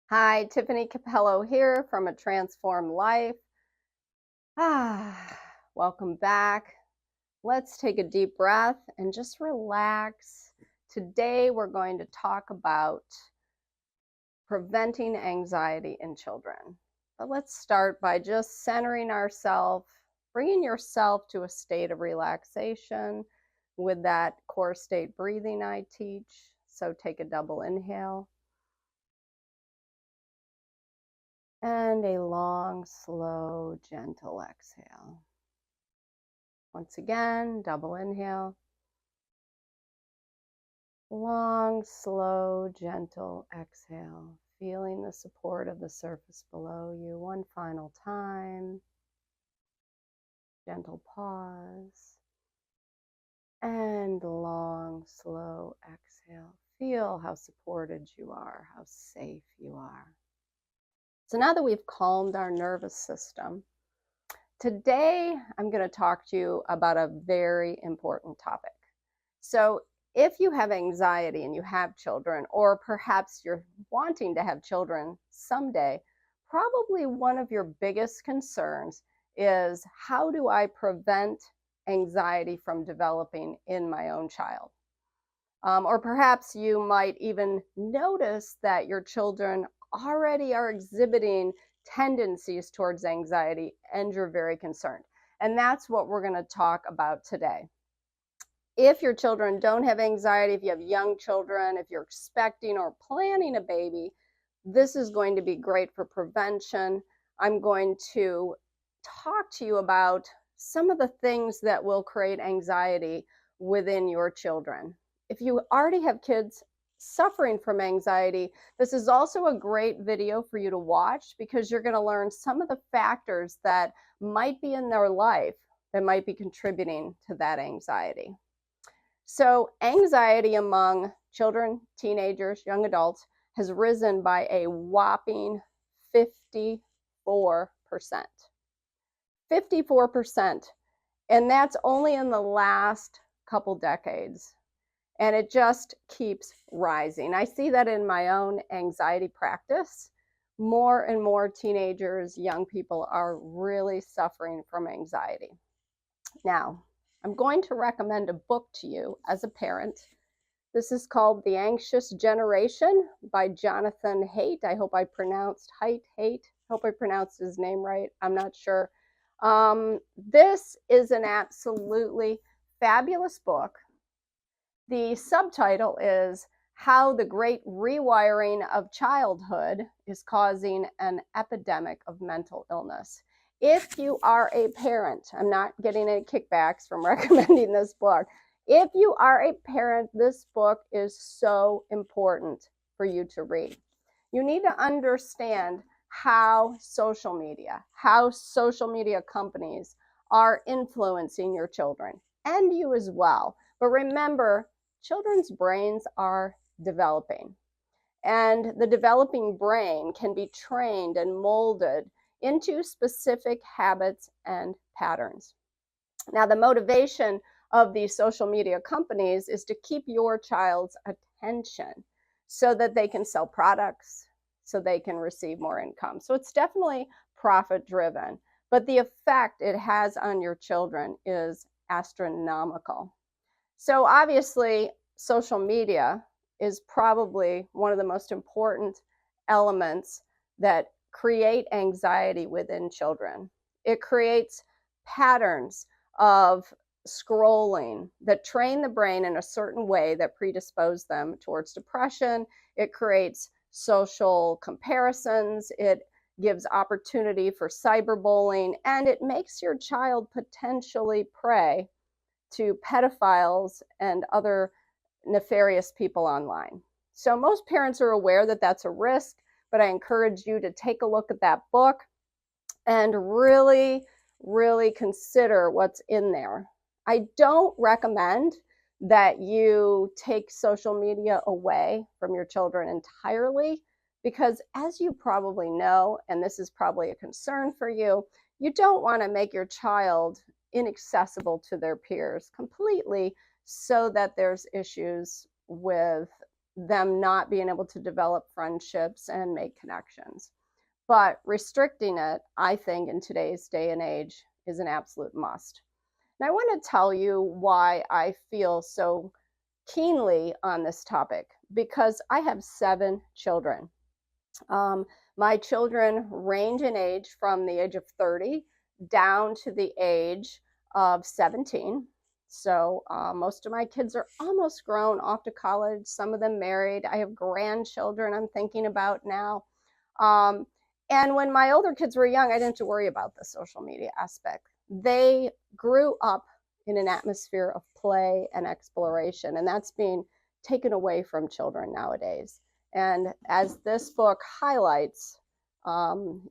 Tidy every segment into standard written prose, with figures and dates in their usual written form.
Hi, Tiffani Cappello here from A Transformed Life. Welcome back. Let's take a deep breath and just relax. Today we're going to talk about preventing anxiety in children. But let's start by just centering ourselves, bringing yourself to a state of relaxation with that core state breathing I teach. So take a double inhale. And a long, slow, gentle exhale. Once again, double inhale. Long, slow, gentle exhale. Feeling the support of the surface below you. One final time. Gentle pause. And long, slow exhale. Feel how supported you are, how safe you are. So now that we've calmed our nervous system, today I'm going to talk to you about a very important topic. So if you have anxiety and you have children, or perhaps you're wanting to have children someday, probably one of your biggest concerns is, how do I prevent anxiety from developing in my own child? Or perhaps you might even notice that your children already are exhibiting tendencies towards anxiety and you're very concerned. And that's what we're going to talk about today. If your children don't have anxiety, if you have young children, if you're expecting or planning a baby, this is going to be great for prevention. I'm going to talk to you about some of the things that will create anxiety within your children. If you already have kids suffering from anxiety, this is also a great video for you to watch, because you're going to learn some of the factors that might be in their life that might be contributing to that anxiety. So anxiety among children, teenagers, young adults has risen by a whopping 54%. 54%. And that's only in the last couple decades. And it just keeps rising. I see that in my own anxiety practice. More and more teenagers, young people are really suffering from anxiety. Now, I'm going to recommend a book to you as a parent. This is called The Anxious Generation by Jonathan Haidt. I hope I pronounced Haidt. Hope I pronounced his name right. I'm not sure. This is an absolutely fabulous book. The subtitle is How the Great Rewiring of Childhood is Causing an Epidemic of Mental Illness. If you are a parent, I'm not getting any kickbacks from recommending this book. If you are a parent, this book is so important for you to read. You need to understand how social media companies are influencing your children and you as well. But remember, children's brains are developing, and the developing brain can be trained and molded into specific habits and patterns. Now, the motivation of these social media companies is to keep your child's attention so that they can sell products, so they can receive more income. So it's definitely profit driven, but the effect it has on your children is astronomical. So obviously, social media is probably one of the most important elements that create anxiety within children. It creates patterns of scrolling that train the brain in a certain way that predispose them towards depression. It creates social comparisons. It gives opportunity for cyberbullying, and it makes your child potentially prey to pedophiles and other nefarious people online. So most parents are aware that that's a risk, but I encourage you to take a look at that book and really, really consider what's in there. I don't recommend that you take social media away from your children entirely, because as you probably know, and this is probably a concern for you, you don't want to make your child inaccessible to their peers completely, so that there's issues with them not being able to develop friendships and make connections. But restricting it, I think, in today's day and age is an absolute must. And I want to tell you why I feel so keenly on this topic, because I have 7 children. My children range in age from the age of 30 down to the age of 17. So most of my kids are almost grown, off to college, some of them married. I have grandchildren I'm thinking about now. And when my older kids were young, I didn't have to worry about the social media aspect. They grew up in an atmosphere of play and exploration, and that's being taken away from children nowadays. And as this book highlights,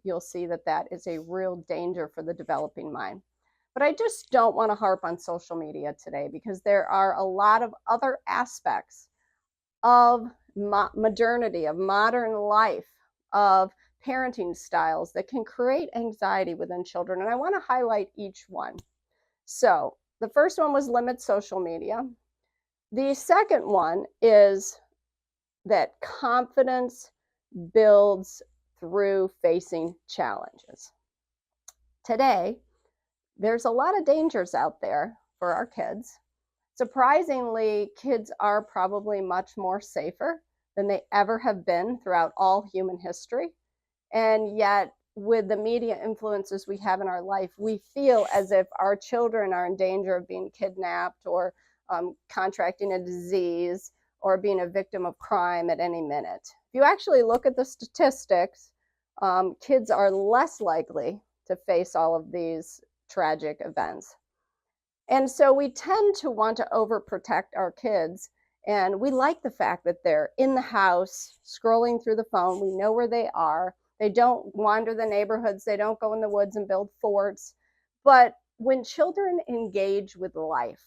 you'll see that that is a real danger for the developing mind. But I just don't want to harp on social media today, because there are a lot of other aspects of modernity, of modern life, of parenting styles that can create anxiety within children. And I want to highlight each one. So the first one was limit social media. The second one is that confidence builds through facing challenges. Today, there's a lot of dangers out there for our kids. Surprisingly, kids are probably much more safer than they ever have been throughout all human history. And yet, with the media influences we have in our life, we feel as if our children are in danger of being kidnapped or contracting a disease or being a victim of crime at any minute. If you actually look at the statistics, kids are less likely to face all of these tragic events. And so we tend to want to overprotect our kids, and we like the fact that they're in the house, scrolling through the phone. We know where they are. They don't wander the neighborhoods. They don't go in the woods and build forts. But when children engage with life,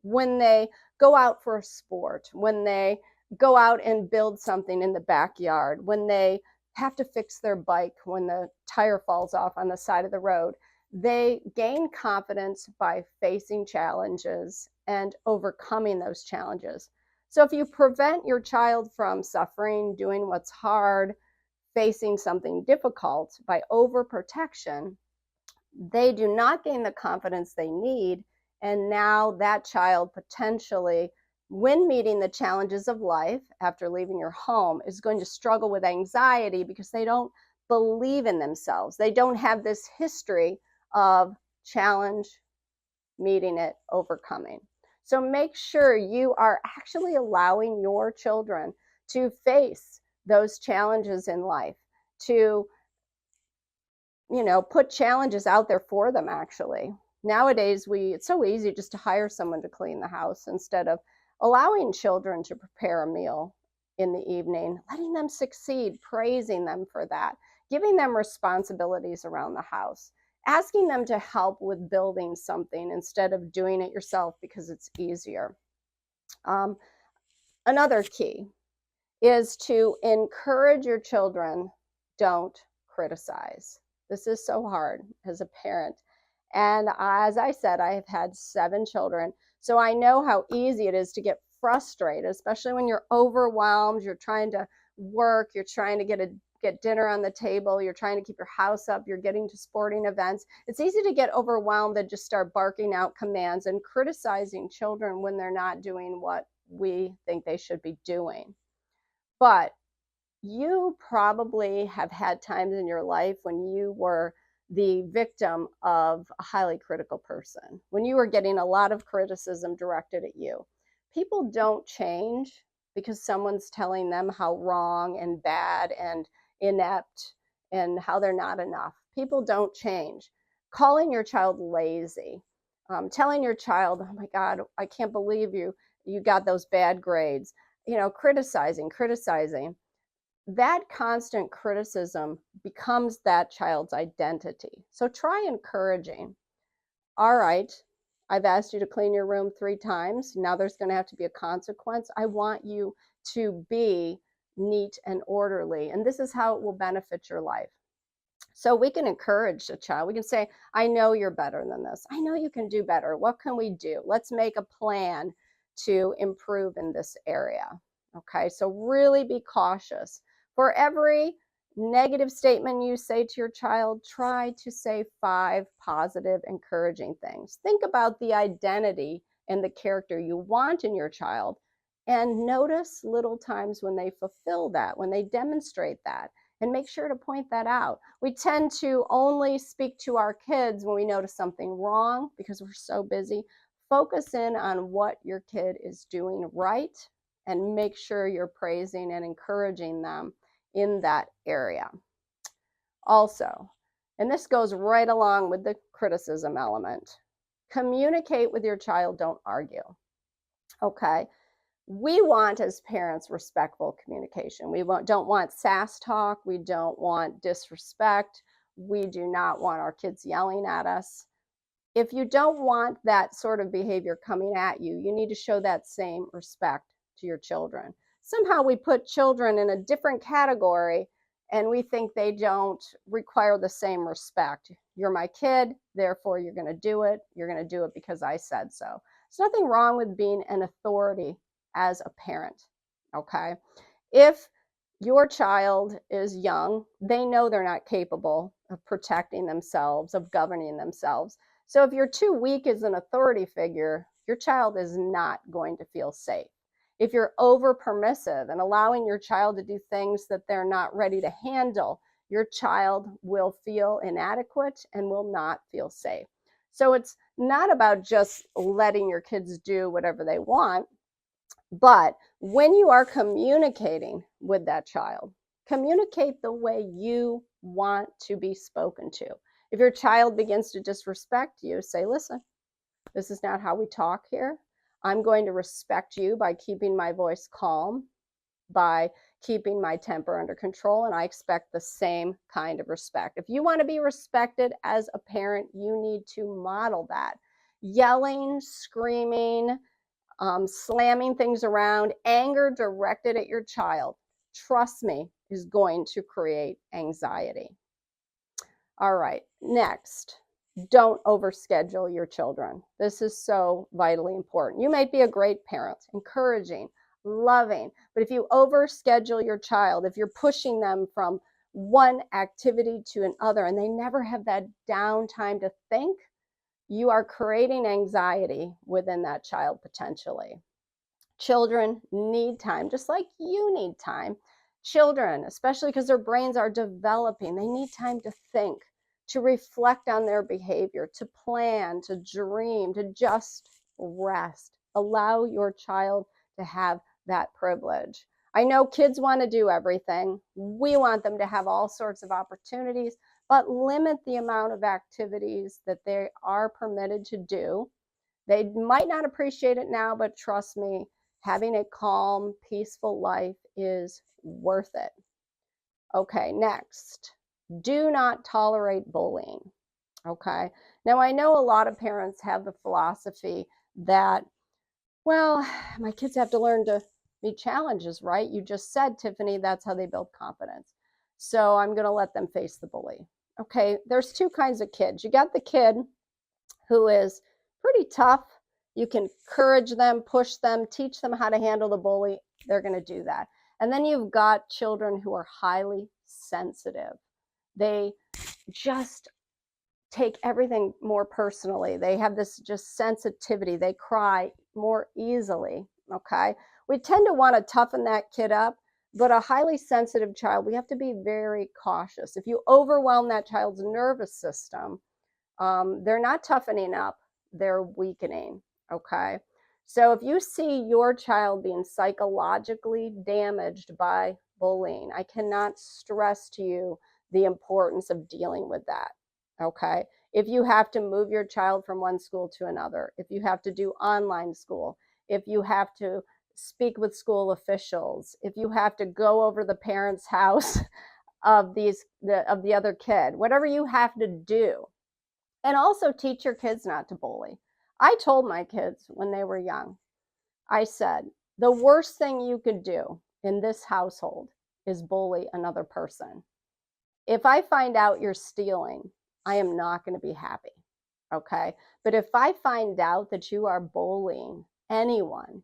when they go out for a sport, when they go out and build something in the backyard, when they have to fix their bike when the tire falls off on the side of the road, they gain confidence by facing challenges and overcoming those challenges. So if you prevent your child from suffering, doing what's hard, facing something difficult by overprotection, they do not gain the confidence they need. And now that child potentially, when meeting the challenges of life after leaving your home, is going to struggle with anxiety because they don't believe in themselves. They don't have this history of challenge, meeting it, overcoming. So make sure you are actually allowing your children to face those challenges in life, to put challenges out there for them. Actually, nowadays it's so easy just to hire someone to clean the house instead of allowing children to prepare a meal in the evening, letting them succeed, praising them for that, giving them responsibilities around the house, asking them to help with building something instead of doing it yourself because it's easier. Another key is to encourage your children. Don't criticize. This is so hard as a parent. And as I said, I have had 7 children. So I know how easy it is to get frustrated, especially when you're overwhelmed, you're trying to work, you're trying to get dinner on the table, you're trying to keep your house up, you're getting to sporting events. It's easy to get overwhelmed and just start barking out commands and criticizing children when they're not doing what we think they should be doing. But you probably have had times in your life when you were the victim of a highly critical person, when you were getting a lot of criticism directed at you. People don't change because someone's telling them how wrong and bad and inept and how they're not enough. People don't change. Calling your child lazy, telling your child, oh my God, I can't believe you got those bad grades, criticizing. That constant criticism becomes that child's identity. So try encouraging. All right, I've asked you to clean your room 3 times. Now there's going to have to be a consequence. I want you to be neat and orderly, and this is how it will benefit your life. So we can encourage a child. We can say, I know you're better than this. I know you can do better. What can we do? Let's make a plan to improve in this area. Okay, so really be cautious. For every negative statement you say to your child, try to say 5 positive, encouraging things. Think about the identity and the character you want in your child, and notice little times when they fulfill that, when they demonstrate that, and make sure to point that out. We tend to only speak to our kids when we notice something wrong because we're so busy. Focus in on what your kid is doing right and make sure you're praising and encouraging them in that area. Also, and this goes right along with the criticism element, communicate with your child, don't argue. Okay, we want as parents respectful communication. We don't want sass talk, we don't want disrespect, we do not want our kids yelling at us. If you don't want that sort of behavior coming at you, you need to show that same respect to your children. Somehow we put children in a different category and we think they don't require the same respect. You're my kid, therefore you're going to do it. You're going to do it because I said so. There's nothing wrong with being an authority as a parent, okay? If your child is young, they know they're not capable of protecting themselves, of governing themselves. So if you're too weak as an authority figure, your child is not going to feel safe. If you're over permissive and allowing your child to do things that they're not ready to handle, your child will feel inadequate and will not feel safe. So it's not about just letting your kids do whatever they want, but when you are communicating with that child, communicate the way you want to be spoken to. If your child begins to disrespect you, say, listen, this is not how we talk here. I'm going to respect you by keeping my voice calm, by keeping my temper under control, and I expect the same kind of respect. If you want to be respected as a parent, you need to model that. Yelling, screaming, slamming things around, anger directed at your child, trust me, is going to create anxiety. All right, next, don't overschedule your children. This is so vitally important. You might be a great parent, encouraging, loving, but if you overschedule your child, if you're pushing them from one activity to another and they never have that downtime to think, you are creating anxiety within that child potentially. Children need time, just like you need time. Children, especially because their brains are developing, they need time to think, to reflect on their behavior, to plan, to dream, to just rest. Allow your child to have that privilege. I know kids want to do everything. We want them to have all sorts of opportunities, but limit the amount of activities that they are permitted to do. They might not appreciate it now, but trust me, having a calm, peaceful life is worth it. Okay, next, do not tolerate bullying. Okay, now I know a lot of parents have the philosophy that, well, my kids have to learn to meet challenges, right? You just said, Tiffany, that's how they build confidence. So I'm going to let them face the bully. Okay, there's two kinds of kids. You got the kid who is pretty tough. You can encourage them, push them, teach them how to handle the bully. They're going to do that. And then you've got children who are highly sensitive. They just take everything more personally. They have this just sensitivity. They cry more easily, okay? We tend to want to toughen that kid up, but a highly sensitive child, we have to be very cautious. If you overwhelm that child's nervous system, they're not toughening up, they're weakening, okay? So if you see your child being psychologically damaged by bullying, I cannot stress to you the importance of dealing with that, okay? If you have to move your child from one school to another, if you have to do online school, if you have to speak with school officials, if you have to go over the parents' house of the other kid, whatever you have to do, and also teach your kids not to bully. I told my kids when they were young, I said, the worst thing you could do in this household is bully another person. If I find out you're stealing, I am not going to be happy, okay? But if I find out that you are bullying anyone,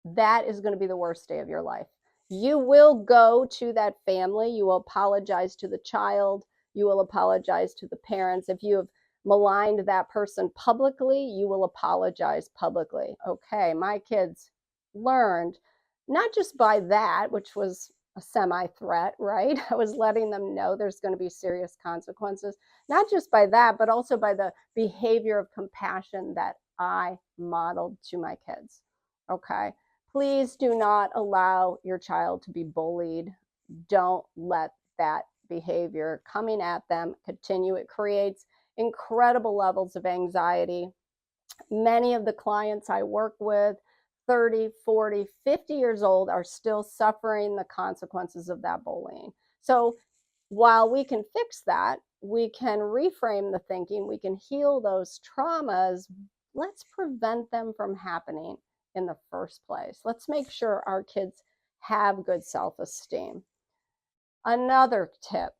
that is going to be the worst day of your life. You will go to that family. You will apologize to the child. You will apologize to the parents. If you have maligned that person publicly, you will apologize publicly. Okay, my kids learned, not just by that, which was a semi-threat, right? I was letting them know there's going to be serious consequences, not just by that, but also by the behavior of compassion that I modeled to my kids. Okay, please do not allow your child to be bullied. Don't let that behavior coming at them continue. It creates incredible levels of anxiety. Many of the clients I work with, 30, 40, 50 years old, are still suffering the consequences of that bullying. So while we can fix that, we can reframe the thinking, we can heal those traumas. Let's prevent them from happening in the first place. Let's make sure our kids have good self-esteem. Another tip,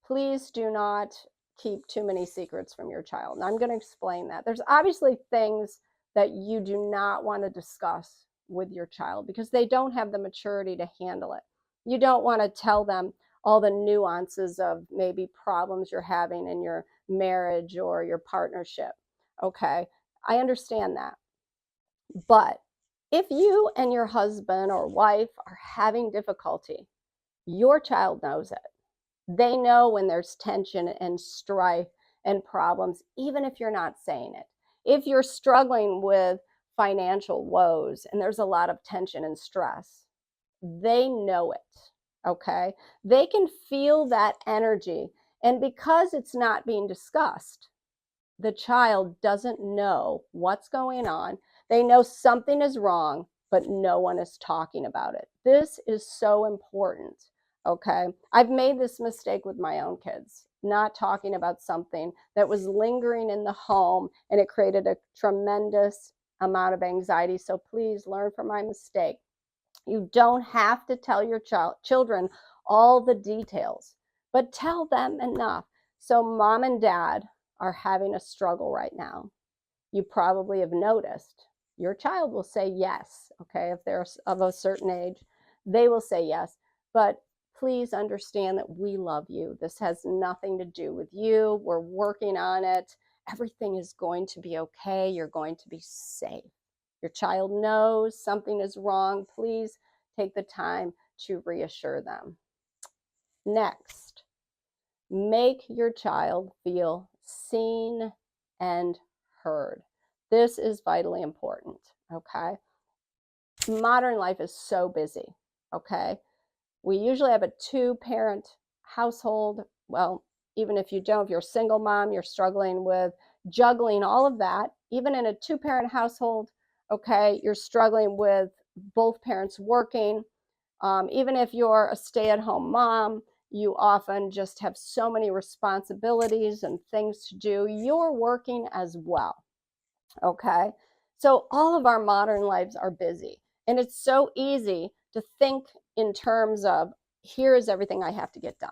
please do not keep too many secrets from your child. And I'm going to explain that. There's obviously things that you do not want to discuss with your child because they don't have the maturity to handle it. You don't want to tell them all the nuances of maybe problems you're having in your marriage or your partnership. Okay, I understand that. But if you and your husband or wife are having difficulty, your child knows it. They know when there's tension and strife and problems, even if you're not saying it. If you're struggling with financial woes and there's a lot of tension and stress, they know it, okay? They can feel that energy. And because it's not being discussed, the child doesn't know what's going on. They know something is wrong, but no one is talking about it. This is so important, okay? I've made this mistake with my own kids, not talking about something that was lingering in the home, and it created a tremendous amount of anxiety. So please learn from my mistake. You don't have to tell your children all the details, but tell them enough. So mom and dad are having a struggle right now. You probably have noticed your child will say yes, okay? If they're of a certain age, they will say yes. But please understand that we love you. This has nothing to do with you. We're working on it. Everything is going to be okay. You're going to be safe. Your child knows something is wrong. Please take the time to reassure them. Next, make your child feel seen and heard. This is vitally important, okay? Modern life is so busy, okay? We usually have a two-parent household. Well, even if you don't, if you're a single mom, you're struggling with juggling all of that. Even in a two-parent household, okay, you're struggling with both parents working. Even if you're a stay-at-home mom, you often just have so many responsibilities and things to do. You're working as well, okay? So all of our modern lives are busy, and it's so easy to think in terms of, here is everything I have to get done,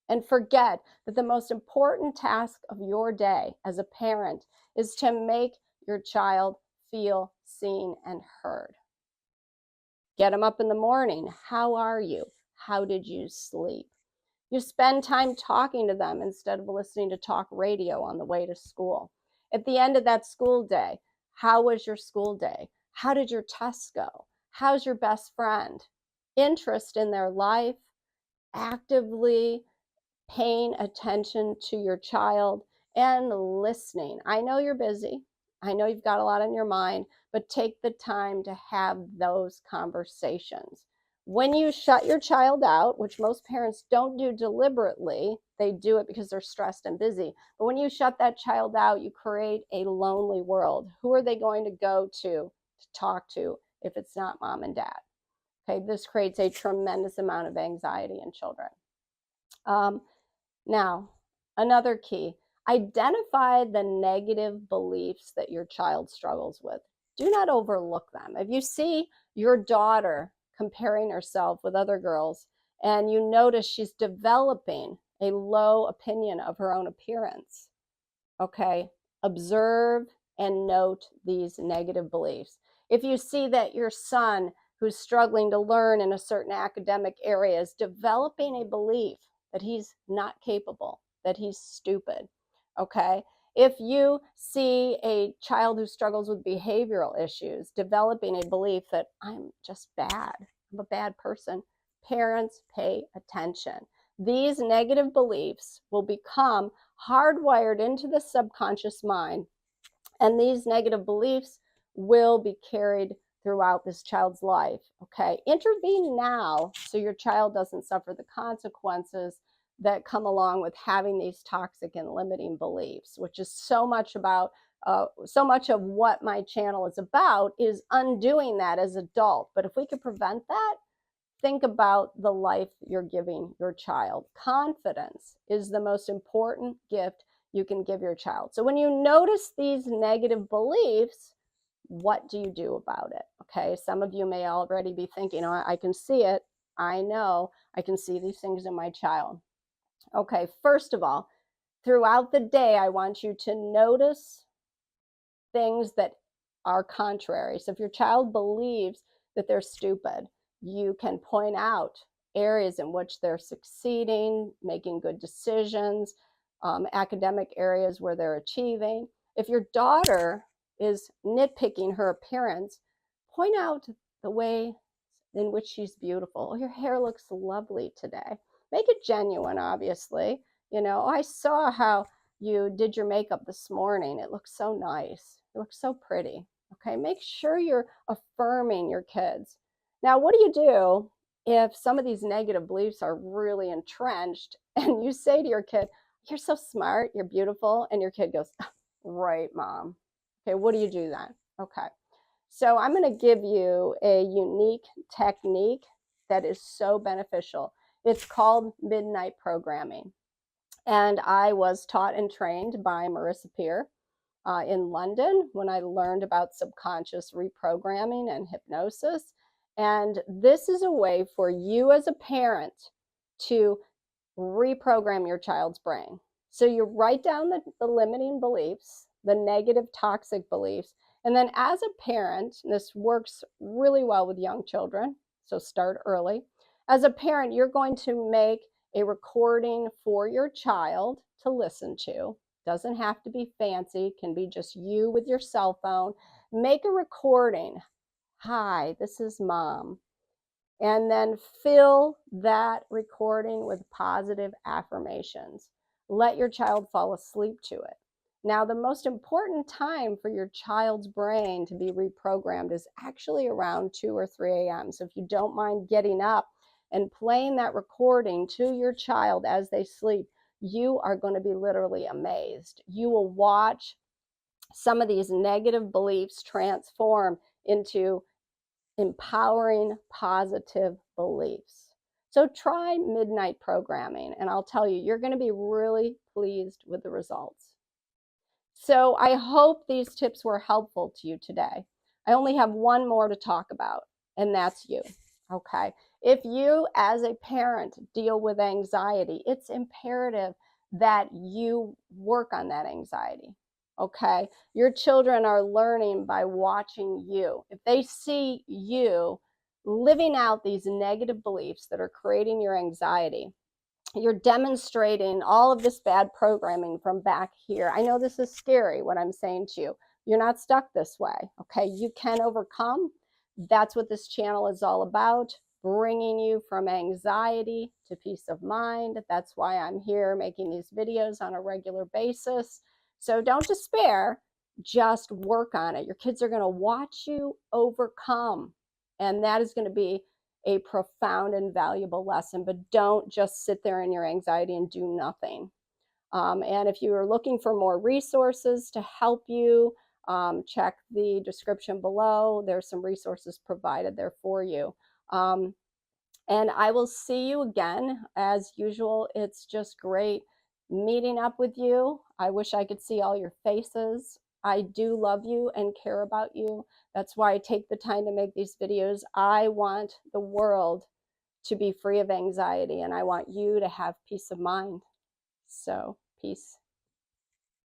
and forget that the most important task of your day as a parent is to make your child feel seen and heard. Get them up in the morning. How are you? How did you sleep? You spend time talking to them instead of listening to talk radio on the way to school. At the end of that school day, how was your school day? How did your tests go? How's your best friend? Interest in their life, actively paying attention to your child, and listening. I know you're busy. I know you've got a lot on your mind, but take the time to have those conversations. When you shut your child out, which most parents don't do deliberately, they do it because they're stressed and busy. But when you shut that child out, you create a lonely world. Who are they going to go to talk to if it's not mom and dad? Okay, this creates a tremendous amount of anxiety in children. Now, another key, identify the negative beliefs that your child struggles with. Do not overlook them. If you see your daughter comparing herself with other girls and you notice she's developing a low opinion of her own appearance, okay, observe and note these negative beliefs. If you see that your son who's struggling to learn in a certain academic area is developing a belief that he's not capable, that he's stupid, okay? If you see a child who struggles with behavioral issues developing a belief that I'm just bad, I'm a bad person, parents, pay attention. These negative beliefs will become hardwired into the subconscious mind, and these negative beliefs will be carried throughout this child's life, okay? Intervene now so your child doesn't suffer the consequences that come along with having these toxic and limiting beliefs, which is so much about, so much of what my channel is about is undoing that as adult. But if we could prevent that, think about the life you're giving your child. Confidence is the most important gift you can give your child. So when you notice these negative beliefs, what do you do about it? Okay, some of you may already be thinking, oh, I can see it. I know I can see these things in my child. Okay, first of all, throughout the day, I want you to notice things that are contrary. So if your child believes that they're stupid, you can point out areas in which they're succeeding, making good decisions, academic areas where they're achieving. If your daughter is nitpicking her appearance, point out the way in which she's beautiful. Oh, your hair looks lovely today. Make it genuine, obviously. You know, I saw how you did your makeup this morning. It looks so nice. It looks so pretty. Okay, make sure you're affirming your kids. Now, what do you do if some of these negative beliefs are really entrenched and you say to your kid, you're so smart, you're beautiful, and your kid goes, right, mom. Okay, what do you do then? Okay, so I'm going to give you a unique technique that is so beneficial. It's called midnight programming. And I was taught and trained by Marissa Peer in London when I learned about subconscious reprogramming and hypnosis. And this is a way for you as a parent to reprogram your child's brain. So you write down the limiting beliefs, the negative toxic beliefs, and then as a parent, and this works really well with young children, so start early. As a parent, you're going to make a recording for your child to listen to. Doesn't have to be fancy, it can be just you with your cell phone. Make a recording. Hi, this is mom. And then fill that recording with positive affirmations. Let your child fall asleep to it. Now, the most important time for your child's brain to be reprogrammed is actually around 2 or 3 a.m. So if you don't mind getting up and playing that recording to your child as they sleep, you are going to be literally amazed. You will watch some of these negative beliefs transform into empowering positive beliefs. So try midnight programming, and I'll tell you, you're going to be really pleased with the results. So I hope these tips were helpful to you today. I only have one more to talk about, and that's you. Okay. If you as a parent deal with anxiety, it's imperative that you work on that anxiety. Okay. Your children are learning by watching you. If they see you living out these negative beliefs that are creating your anxiety, you're demonstrating all of this bad programming from back here. I know this is scary, what I'm saying to you. You're not stuck this way, okay? You can overcome. That's what this channel is all about, bringing you from anxiety to peace of mind. That's why I'm here making these videos on a regular basis. So don't despair, just work on it. Your kids are going to watch you overcome, and that is going to be a profound and valuable lesson. But don't just sit there in your anxiety and do nothing. And if you are looking for more resources to help you, check the description below. There's some resources provided there for you. And I will see you again. As usual, it's just great meeting up with you. I wish I could see all your faces. I do love you and care about you. That's why I take the time to make these videos. I want the world to be free of anxiety, and I want you to have peace of mind. So, peace.